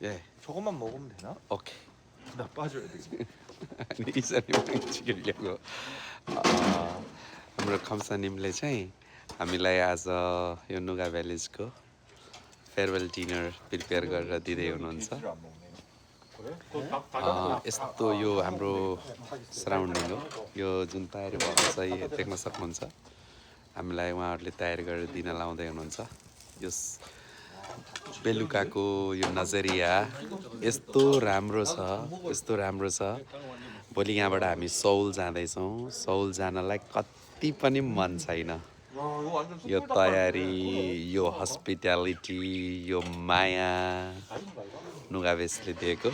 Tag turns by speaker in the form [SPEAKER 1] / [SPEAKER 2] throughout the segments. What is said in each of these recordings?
[SPEAKER 1] 예.
[SPEAKER 2] 저것만 먹으면 되나?
[SPEAKER 1] 오케이.
[SPEAKER 2] 나 빠져야 되지.
[SPEAKER 1] अनि इसानी ल्याएको हाम्रो खम्सानिमले चाहिँ हामीलाई आज यो नुगा भ्यालिजको फेयरवेल डिनर प्रिपेयर गरेर दिँदै हुनुहुन्छ। यस्तो यो हाम्रो सराउन्डिङ हो, यो जुन तयारी भएको छ यो देख्न सक्नुहुन्छ। हामीलाई उहाँहरूले तयारी गरेर दिन लाउँदै हुनुहुन्छ। यो बेलुकाको यो नजरिया यस्तो राम्रो छ। भोलि यहाँबाट हामी सौल जाँदैछौँ। सौल जानलाई कति पनि मन छैन। यो तयारी, यो हस्पिटालिटी, यो माया नुगाभेसले दिएको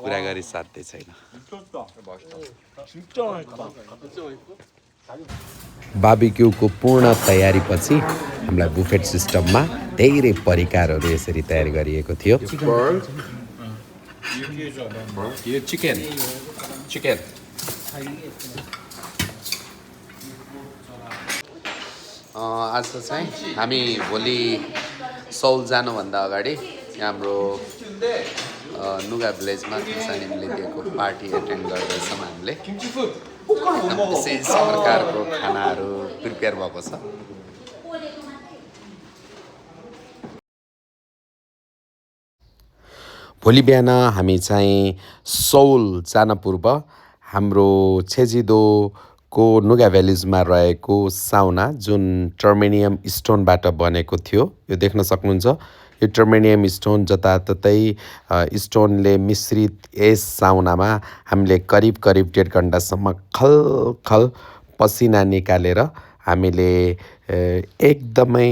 [SPEAKER 1] कुरा गरी साध्य छैन। बार्बिक्यूको पूर्ण तयारीपछि हामीलाई बुफेट सिस्टममा धेरै परिकारहरू यसरी तयारी गरिएको थियो। यो चिकन आज चाहिँ हामी भोलि सौल जानुभन्दा अगाडि हाम्रो नुगा भिलेजमा खम्सानिमले दिएको पार्टी एटेन्ड गर्दैछौँ हामीले। एकदम विशेष प्रकारको खानाहरू प्रिपेयर भएको छ। भोलि बिहान हामी चाहिँ सौल जान पूर्व हाम्रो छेजिदोको नुगा भ्यालिजमा रहेको साउना जुन टर्मेनियम स्टोनबाट बनेको थियो, यो देख्न सक्नुहुन्छ। यो टर्मेनियम स्टोन जताततै स्टोनले मिश्रित यस साउनामा हामीले करिब 1.5 घन्टासम्म खलखल पसिना निकालेर हामीले एकदमै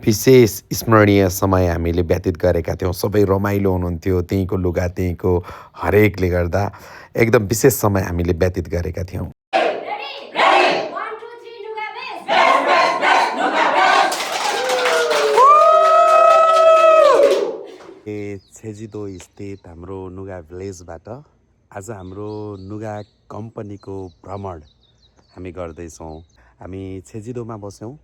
[SPEAKER 1] विशेष स्मरणीय समय हामीले व्यतीत गरेका थियौँ। सबै रमाइलो हुनुहुन्थ्यो, त्यहीँको लुगा त्यहीँको हरेकले गर्दा एकदम विशेष समय हामीले व्यतीत गरेका थियौँ। छेजिदो स्थित हाम्रो नुगा भिलेजबाट आज हाम्रो नुगा कम्पनीको भ्रमण हामी गर्दैछौँ। हामी छेजिदोमा बस्यौँ।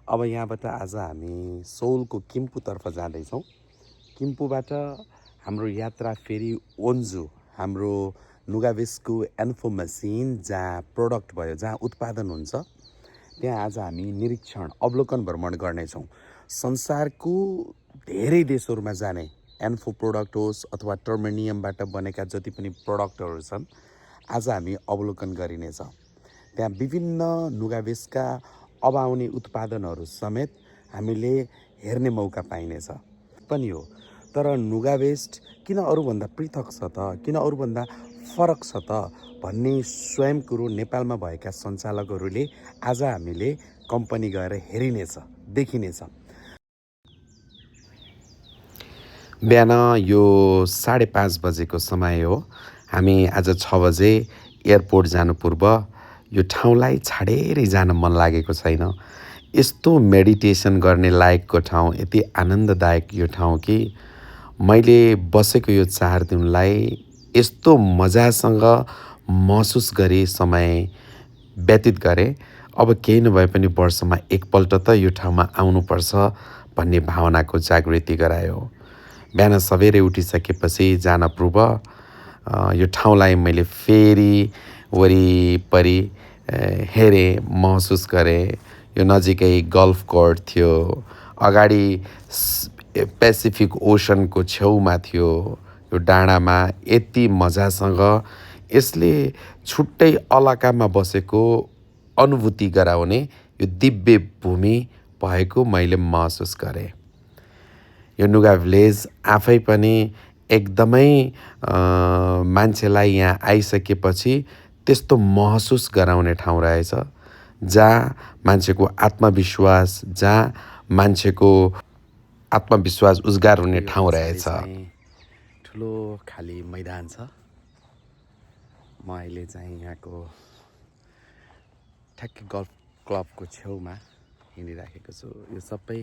[SPEAKER 1] अब यहाँबाट आज हामी सौलको किम्पूतर्फ जाँदैछौँ। किम्पूबाट हाम्रो यात्रा फेरि ओन्जु, हाम्रो नुगाभेसको एन्फो मसिन जहाँ प्रोडक्ट भयो, जहाँ उत्पादन हुन्छ, त्यहाँ आज हामी निरीक्षण अवलोकन भ्रमण गर्नेछौँ। संसारको धेरै देशहरूमा जाने एन्फो प्रोडक्ट होस् अथवा टर्मेनियमबाट बनेका जति पनि प्रोडक्टहरू छन्, आज हामी अवलोकन गरिनेछ। त्यहाँ विभिन्न नुगाभेसका अब आउने उत्पादनहरू समेत हामीले हेर्ने मौका पाइनेछ पनि हो। तर नुगाभेस्ट किन अरूभन्दा पृथक छ त, किन अरूभन्दा फरक छ त भन्ने स्वयं कुरो नेपालमा भएका सञ्चालकहरूले आज हामीले कम्पनी गएर हेरिनेछ, देखिनेछ। बिहान यो 5:30 बजेको समय हो। हामी आज 6 बजे एयरपोर्ट जानु पूर्व यो ठाउँलाई छाडेरै जान मन लागेको छैन। यस्तो मेडिटेसन गर्ने लायकको ठाउँ, यति आनन्ददायक यो ठाउँ कि मैले बसेको यो 4 दिनलाई यस्तो मजासँग महसुस गरी समय व्यतीत गरेँ। अब केही नभए पनि वर्षमा एकपल्ट त यो ठाउँमा आउनुपर्छ भन्ने भावनाको जागृति गरायो। बिहान सबेरै उठिसकेपछि जान पूर्व यो ठाउँलाई मैले फेरि वरिपरि हेरेँ, महसुस गरेँ। यो नजिकै गल्फ कोर्ट थियो, अगाडि पेसिफिक ओसनको छेउमा थियो। यो डाँडामा यति मजासँग यसले छुट्टै अलकामा बसेको अनुभूति गराउने यो दिव्य भूमि भएको मैले महसुस गरेँ। यो नुगा भिलेज आफै पनि एकदमै मान्छेलाई यहाँ आइसकेपछि त्यस्तो महसुस गराउने ठाउँ रहेछ, जहाँ मान्छेको आत्मविश्वास उजागर हुने ठाउँ रहेछ। ठुलो खाली मैदान छ। म अहिले चाहिँ यहाँको ठ्याक्कै गल्फ क्लबको छेउमा हिँडिराखेको छु। यो सबै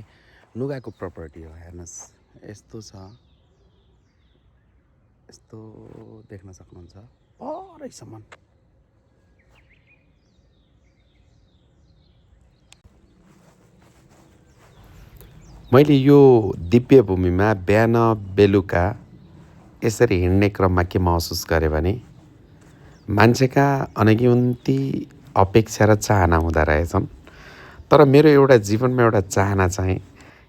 [SPEAKER 1] नुगाको प्रपर्टी हो। हेर्नुहोस्, यस्तो छ, यस्तो देख्न सक्नुहुन्छ परैसम्म। मैले यो दिव्य भूमिमा बिहान बेलुका यसरी हिँड्ने क्रममा के महसुस गरेँ भने मान्छेका अनगिन्ती अपेक्षा र चाहना हुँदा रहेछन्। तर मेरो एउटा जीवनमा एउटा चाहना चाहिँ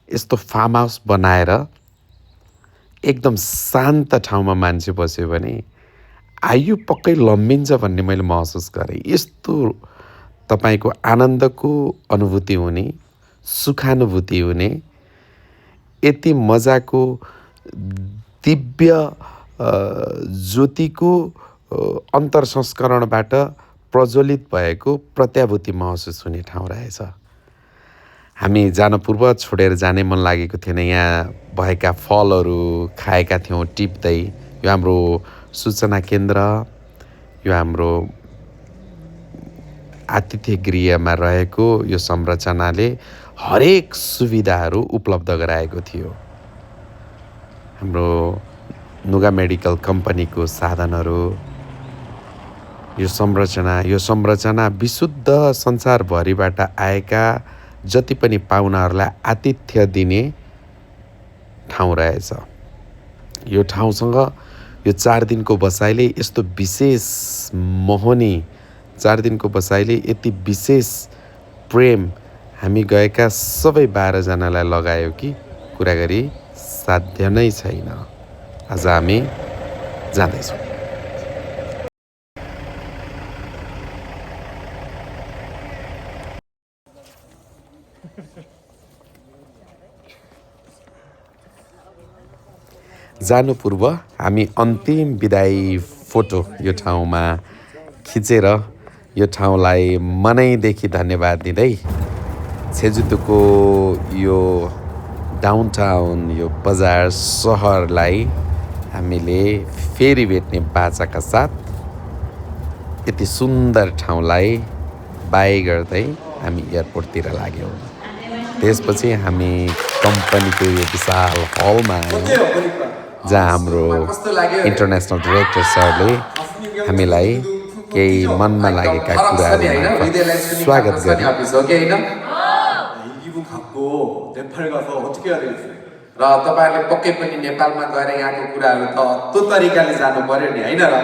[SPEAKER 1] यस्तो फार्म हाउस बनाएर एकदम शान्त ठाउँमा मान्छे बस्यो भने आयु पक्कै लम्बिन्छ भन्ने मैले महसुस गरेँ। यस्तो तपाईँको आनन्दको अनुभूति हुने, सुखानुभूति हुने, यति मजाको दिव्य ज्योतिको अन्तर्संस्करणबाट प्रज्वलित भएको प्रत्याभूति महसुस हुने ठाउँ रहेछ। हामी जान पूर्व छोडेर जाने मन लागेको थिएन। यहाँ भएका फलहरू खाएका थियौँ टिप्दै। यो हाम्रो सूचना केन्द्र, यो हाम्रो आतिथ्य गृहमा रहेको यो संरचनाले हरेक सुविधाहरू उपलब्ध गराएको थियो। हाम्रो नुगा मेडिकल कम्पनीको साधनहरू, यो संरचना विशुद्ध संसारभरिबाट आएका जति पनि पाहुनाहरूलाई आतिथ्य दिने ठाउँ रहेछ। यो ठाउँसँग यो 4 दिनको बसाइले यस्तो विशेष मोहनी 4 दिनको बसाइले यति विशेष प्रेम हामी गएका सबै 12 जनालाई लगायो कि कुरा गरी साध्य नै छैन। आज हामी जाँदैछौँ। जानु पूर्व हामी अन्तिम बिदाई फोटो यो ठाउँमा खिचेर यो ठाउँलाई मनैदेखि धन्यवाद दिँदै छेजुतुको यो डाउनटाउन, यो बजार सहरलाई हामीले फेरि भेट्ने बाचाका साथ यति सुन्दर ठाउँलाई बाई गर्दै हामी एयरपोर्टतिर लाग्यौँ। त्यसपछि हामी कम्पनीको यो विशाल हलमा आयौँ जहाँ हाम्रो इन्टरनेसनल डाइरेक्टर सरले हामीलाई केही मनमा लागेका कुराहरू स्वागत गरे। र तपाईँहरूले पक्कै पनि नेपालमा गएर यहाँको कुराहरू त त्यो तरिकाले जानु पर्यो नि, होइन र?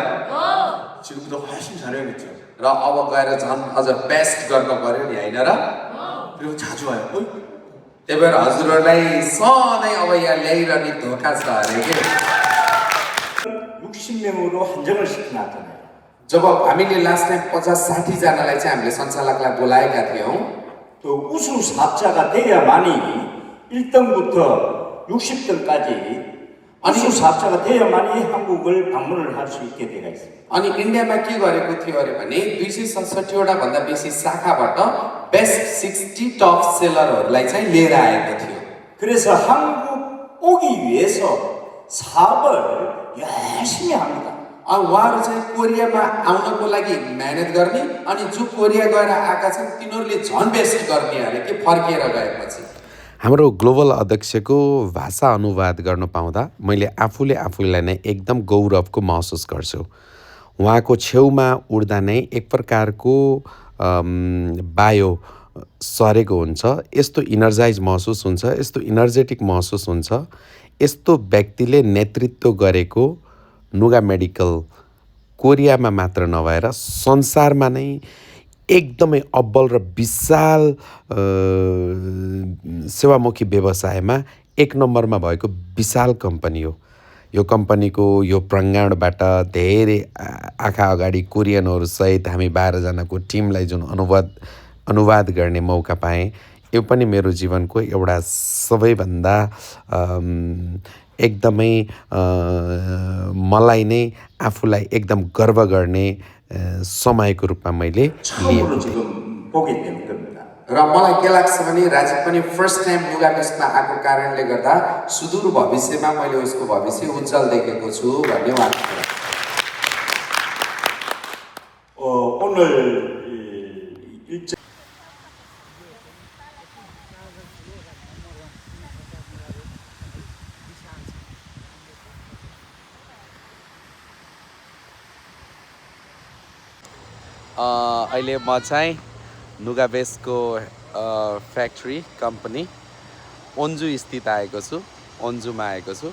[SPEAKER 1] र अब गएर झन् अझ बेस्ट गर्नु पर्यो नि, होइन र? त्यही भएर हजुरहरूलाई सधैँ अब यहाँ ल्याइरहने धोका छ अरे के
[SPEAKER 3] 60명으로 한정을 시켜놨잖아요.
[SPEAKER 1] जब हामीले लास्ट टाइम 50-60 जनालाई चाहिँ हामीले सञ्चालकलाई बोलाएका थियौँ।
[SPEAKER 3] 또 우수 사업자가 돼야만이 1등부터 60등까지 우수 사업자가 돼야만이 한국을 방문을 할 수 있게 되어 있습니다.
[SPEAKER 1] अनि इन्डियामा के गरेको थियो अरे भने 267 वटा भन्दा बेसी शाखाबाट बेस्ट 60 टप सेलरहरूलाई चाहिँ लिएर आएको थियो।
[SPEAKER 3] 그래서 한국 오기 위해서 사업을 열심히 합니다.
[SPEAKER 1] उहाँहरू चाहिँ कोरियामा आउनको लागि मेहनत गर्ने अनि जो कोरिया गएर आएका छन् तिनीहरूले झन् बेस्ट गर्ने अरे के फर्किएर गएपछि। हाम्रो ग्लोबल अध्यक्षको भाषा अनुवाद गर्न पाउँदा मैले आफूलाई नै एकदम गौरवको महसुस गर्छु। उहाँको छेउमा उड्दा नै एक प्रकारको बायो सरेको हुन्छ। यस्तो इनर्जाइज महसुस हुन्छ, यस्तो इनर्जेटिक महसुस हुन्छ। यस्तो व्यक्तिले नेतृत्व गरेको नुगा मेडिकल कोरियामा मात्र नभएर संसारमा नै एकदमै अब्बल र विशाल सेवामुखी व्यवसायमा 1 नम्बरमा भएको विशाल कम्पनी हो। यो कम्पनीको यो प्राङ्गणबाट धेरै आँखा अगाडि कोरियनहरू सहित हामी 12 जनाको टिमलाई जुन अनुवाद गर्ने मौका पाएँ, यो पनि मेरो जीवनको एउटा सबैभन्दा एकदमै मलाई नै आफूलाई एकदम गर्व गर्ने समयको रूपमा मैले लिएको
[SPEAKER 3] 지금 보게 되는 겁니다.
[SPEAKER 1] र मलाई के लाग्छ भने राजीव पनि फर्स्ट टाइम नुगा फेस्टमा आएको कारणले गर्दा सुदूर भविष्यमा मैले उसको भविष्य उज्जवल देखेको छु भन्ने उहाँको कुरा।
[SPEAKER 3] 오늘 일정
[SPEAKER 1] अहिले म चाहिँ नुगा बेसको फ्याक्ट्री कम्पनी ओन्जु स्थित आएको छु, ओन्जुमा आएको छु।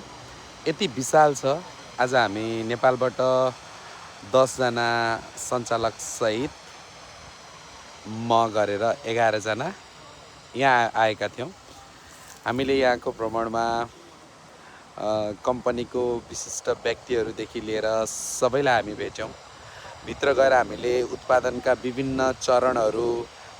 [SPEAKER 1] यति विशाल छ। आज हामी नेपालबाट 10 जना सञ्चालकसहित म गरेर 11 जना यहाँ आएका थियौँ। हामीले यहाँको भ्रमणमा कम्पनीको विशिष्ट व्यक्तिहरूदेखि लिएर सबैलाई हामी भेट्यौँ। भित्र गएर हामीले उत्पादनका विभिन्न चरणहरू,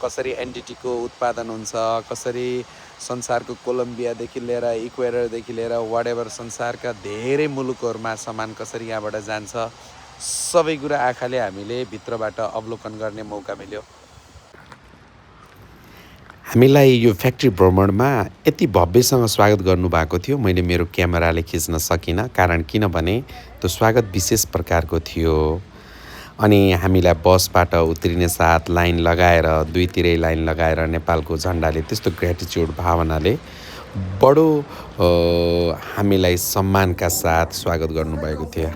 [SPEAKER 1] कसरी एनडिटीको उत्पादन हुन्छ, कसरी संसारको कोलम्बियादेखि लिएर इक्वेडरदेखि लिएर वाटेभर संसारका धेरै मुलुकहरूमा सामान कसरी यहाँबाट जान्छ, सबै कुरा आँखाले हामीले भित्रबाट अवलोकन गर्ने मौका मिल्यो। हामीलाई यो फ्याक्ट्री भ्रमणमा यति भव्यसँग स्वागत गर्नुभएको थियो, मैले मेरो क्यामेराले खिच्न सकिनँ। कारण किनभने त्यो स्वागत विशेष प्रकारको थियो। अनि हामीलाई बसबाट उत्रिने साथ लाइन लगाएर, दुईतिरै लाइन लगाएर नेपालको झन्डाले त्यस्तो ग्रेटिच्युड भावनाले बडो हामीलाई सम्मानका साथ स्वागत गर्नुभएको थियो।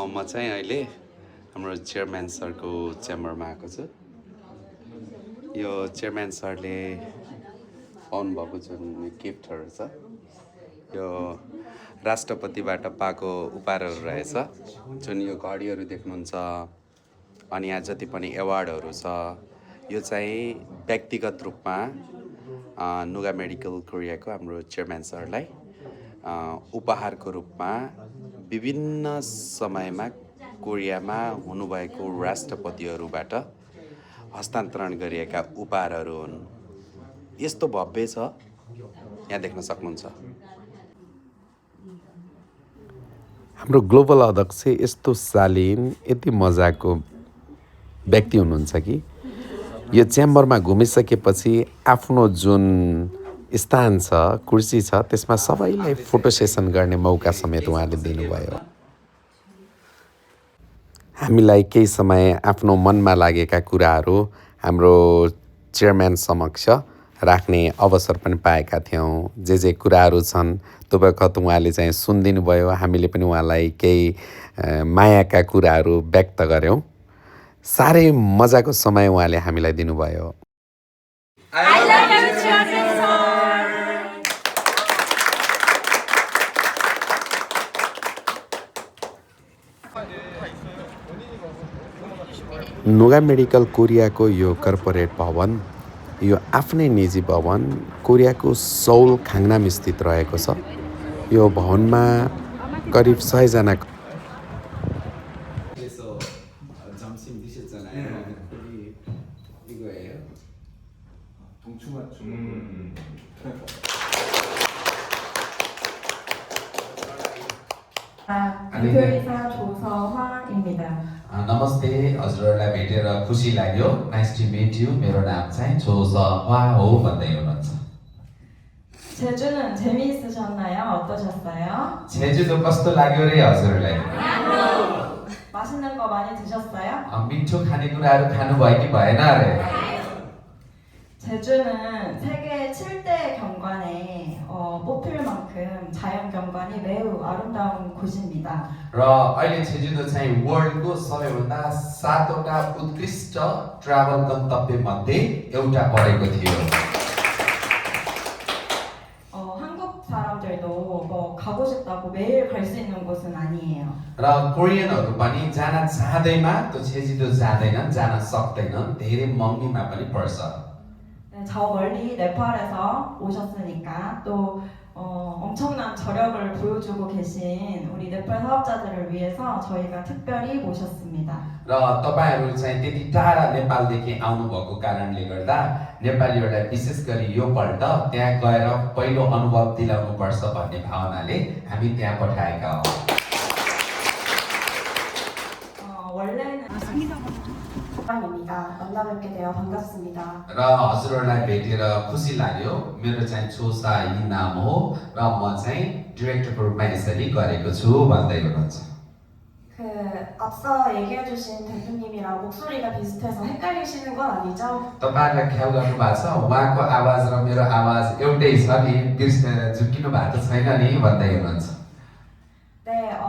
[SPEAKER 1] म चाहिँ अहिले हाम्रो चेयरम्यान सरको च्याम्बरमा आएको छु। यो चेयरम्यान सरले पाउनुभएको जुन गिफ्टहरू छ, यो राष्ट्रपतिबाट पाएको उपहारहरू रहेछ। जुन यो घडीहरू देख्नुहुन्छ अनि यहाँ जति पनि एवार्डहरू छ, यो चाहिँ व्यक्तिगत रूपमा नुगा मेडिकल कोरियाको हाम्रो चेयरम्यान सरलाई उपहारको रूपमा विभिन्न समयमा कोरियामा हुनुभएको राष्ट्रपतिहरूबाट हस्तान्तरण गरिएका उपहारहरू हुन्। यस्तो भव्य छ, यहाँ देख्न सक्नुहुन्छ। हाम्रो ग्लोबल अध्यक्ष यस्तो शालीन, यति मजाको व्यक्ति हुनुहुन्छ कि यो च्याम्बरमा घुमिसकेपछि आफ्नो जुन स्थान छ, कुर्सी छ, त्यसमा सबैलाई फोटो सेसन गर्ने मौका समेत उहाँले दिनुभयो। हामीलाई केही समय आफ्नो मनमा लागेका कुराहरू हाम्रो चेयरम्यान समक्ष राख्ने अवसर पनि पाएका थियौँ। जे कुराहरू छन् त्यो बखत उहाँले चाहिँ सुनिदिनु भयो। हामीले पनि उहाँलाई केही मायाका कुराहरू व्यक्त गऱ्यौँ। साह्रै मजाको समय उहाँले हामीलाई दिनुभयो। नुगा मेडिकल कोरियाको यो कर्पोरेट भवन, यो आफ्नै निजी भवन कोरियाको सौल खाङनाम स्थित रहेको छ। यो भवनमा करिब 100 जना
[SPEAKER 4] 대표이사 조서화입니다.
[SPEAKER 5] नमस्ते, हजुरहरूलाई भेटेर खुसी लाग्यो। Nice to meet you. मेरो नाम चाहिँ 조서화 हो भन्दै हुनुहुन्छ।
[SPEAKER 4] 제주는 재미있으셨나요? 어떠셨어요?
[SPEAKER 5] 제주도 कस्तो लाग्यो रे हजुरलाई?
[SPEAKER 4] 맛있는 거 많이 드셨어요?
[SPEAKER 5] मिठो खानेकुराहरू खानुभयो कि भएन रे?
[SPEAKER 4] 제주는 세계 7대 경관에 뽑힐 만큼 자연 경관이 매우 아름다운 곳입니다.
[SPEAKER 5] र अहिले 제주도 चाहिँ वर्ल्डको सबैभन्दा 7वटा उत्कृष्ट ट्राभल गन्तव्य मध्ये एउटा परेको थियो।
[SPEAKER 4] 한국 사람들도 뭐 가고 싶다고 매일 갈 수 있는 곳은 아니에요.
[SPEAKER 5] र कोरियनहरू पनि जान चाहँदैमा त्यो 제주도 जाँदैनन्, जान सक्दैनन्। धेरै महँगीमा पनि पर्छ।
[SPEAKER 4] 저 멀리 네팔에서 오셨으니까 또 엄청난 저력을 보여주고 계신 우리 네팔 사업자들을 위해서 저희가 특별히 모셨습니다.
[SPEAKER 5] र तपाईहरु चाहिँ त्यति टाढा नेपालदेखि आउनुभएको कारणले गर्दा नेपालीहरूलाई विशेष गरी यो पल्ट त्यहाँ गएर पहिलो अनुभव दिलाउनु पर्छ भन्ने भावनाले हामी त्यहाँ पठाएका हौं।
[SPEAKER 4] 원래는 입니다. 만나 뵙게 되어 반갑습니다.
[SPEAKER 5] र हजुरहरूलाई भेटेर खुसी लाग्यो। मेरो चाहिँ 조사 이 नाम हो र म चाहिँ डिरेक्टरको रूपमा यसरी गरेको छु भन्दै हुनुहुन्छ।
[SPEAKER 4] 앞서 얘기해 주신 대표님이랑 목소리가 비슷해서 헷갈리시는 건 아니죠?
[SPEAKER 5] तपाईहरुले ख्याल गर्नु भएको छ उहाँको आवाज र मेरो आवाज एउटै छ नि, झुक्किनु भएको छैन नि भन्दै हुनुहुन्छ।
[SPEAKER 4] 네,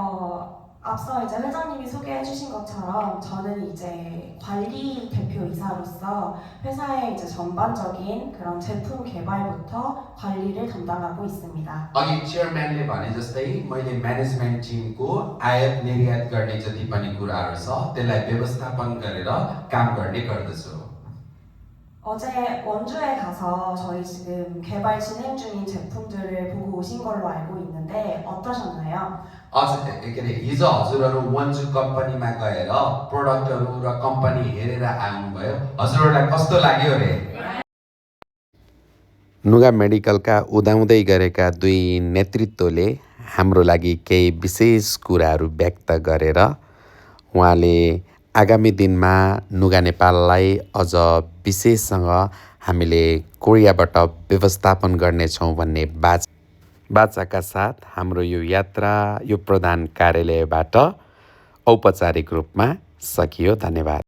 [SPEAKER 6] 앞서 이제 회장님이 소개해 주신 것처럼 저는 이제 관리 대표이사로서 회사의 이제 전반적인 그런 제품 개발부터 관리를 담당하고 있습니다.
[SPEAKER 5] अघि चेयरम्यानले भने जस्तै मैले म्यानेजमेन्ट टिमको आयात निर्यात गर्ने जति पनि कुराहरू छ त्यसलाई व्यवस्थापन गरेर काम गर्ने गर्दछु.
[SPEAKER 6] 어제 원주에 가서 저희 지금 개발 진행 중인 제품들을 보고 오신 걸로 알고 있는데 어떠셨나요?
[SPEAKER 5] के अरे हिजो हजुरहरू वन्जु कम्पनीमा गएर प्रोडक्टहरू र कम्पनी हेरेर आउनुभयो. हजुरहरूलाई कस्तो लाग्यो रे?
[SPEAKER 1] नुगा मेडिकलका उदाउँदै गरेका दुई नेतृत्वले हाम्रो लागि केही विशेष कुराहरू व्यक्त गरेर उहाँले आगामी दिनमा नुगा नेपाललाई अझ विशेषसँग हामीले कोरियाबाट व्यवस्थापन गर्नेछौँ भन्ने बाचाका साथ हाम्रो यो यात्रा यो प्रधान कार्यालयबाट औपचारिक रूपमा सकियो. धन्यवाद.